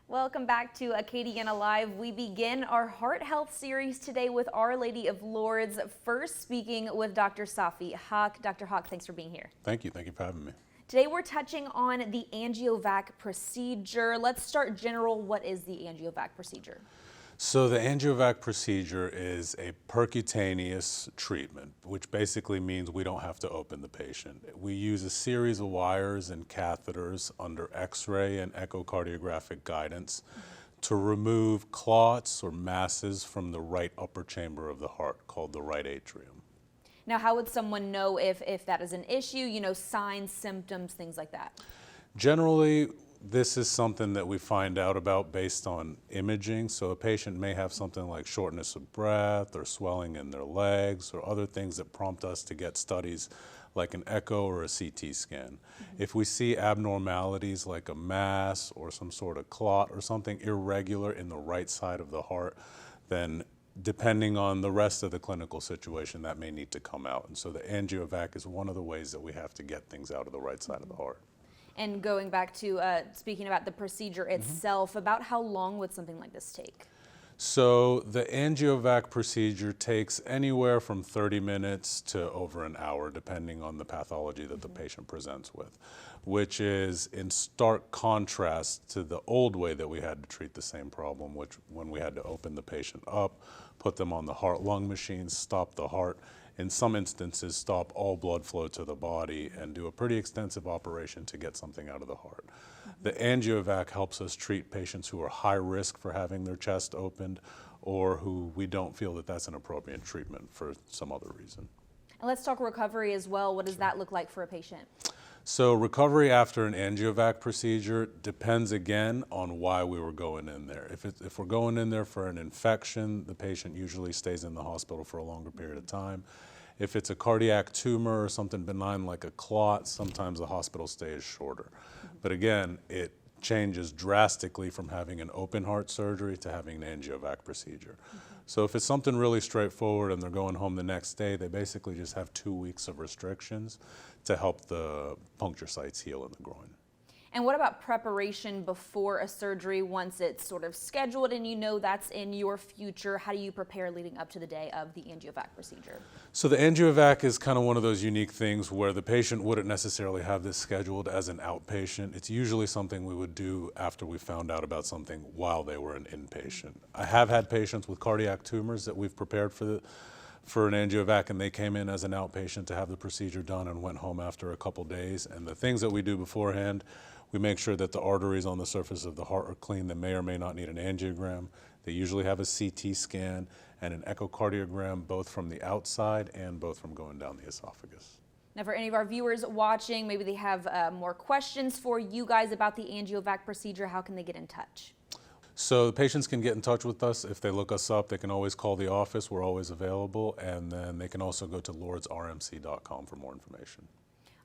Welcome back to Acadiana Live. We begin our heart health series today with Our Lady of Lourdes. First, speaking with Dr. Safi Haq. Dr. Haq, thanks for being here. Thank you. Thank you for having me. Today we're touching on the AngioVac procedure. Let's start general. What is the AngioVac procedure? So the AngioVac procedure is a percutaneous treatment, which basically means we don't have to open the patient. We use a series of wires and catheters under X-ray and echocardiographic guidance to remove clots or masses from the right upper chamber of the heart, called the right atrium. Now, how would someone know if that is an issue, you know, signs, symptoms, things like that? Generally, this is something that we find out about based on imaging. So a patient may have something like shortness of breath or swelling in their legs or other things that prompt us to get studies like an echo or a CT scan. If we see abnormalities like a mass or some sort of clot or something irregular in the right side of the heart, then depending on the rest of the clinical situation, that may need to come out. And so the AngioVac is one of the ways that we have to get things out of the right side of the heart. And going back to speaking about the procedure itself, about how long would something like this take? So the AngioVac procedure takes anywhere from 30 minutes to over an hour, depending on the pathology that the patient presents with, which is in stark contrast to the old way that we had to treat the same problem, which when we had to open the patient up, put them on the heart-lung machine, stop the heart, in some instances stop all blood flow to the body and do a pretty extensive operation to get something out of the heart. The AngioVac helps us treat patients who are high risk for having their chest opened or who we don't feel that that's an appropriate treatment for some other reason. And let's talk recovery as well. What does that look like for a patient? So recovery after an AngioVac procedure depends again on why we were going in there. If we're going in there for an infection, the patient usually stays in the hospital for a longer period of time. If it's a cardiac tumor or something benign like a clot, sometimes the hospital stay is shorter. But again, it changes drastically from having an open heart surgery to having an AngioVac procedure. So if it's something really straightforward and they're going home the next day, they basically just have 2 weeks of restrictions to help the puncture sites heal in the groin. And what about preparation before a surgery once it's sort of scheduled and you know that's in your future? How do you prepare leading up to the day of the AngioVac procedure? So the AngioVac is kind of one of those unique things where the patient wouldn't necessarily have this scheduled as an outpatient. It's usually something we would do after we found out about something while they were an inpatient. I have had patients with cardiac tumors that we've prepared for an AngioVac, and they came in as an outpatient to have the procedure done and went home after a couple days. And the things that we do beforehand, we make sure that the arteries on the surface of the heart are clean. They may or may not need an angiogram. They usually have a CT scan and an echocardiogram, both from the outside and both from going down the esophagus. Now, for any of our viewers watching, maybe they have more questions for you guys about the AngioVac procedure. How can they get in touch? So the patients can get in touch with us. If they look us up, they can always call the office. We're always available. And then they can also go to lourdesrmc.com for more information.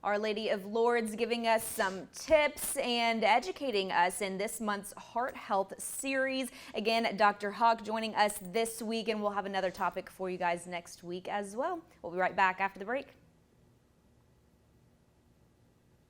Our Lady of Lourdes giving us some tips and educating us in this month's Heart Health series. Again, Dr. Haq joining us this week, and we'll have another topic for you guys next week as well. We'll be right back after the break.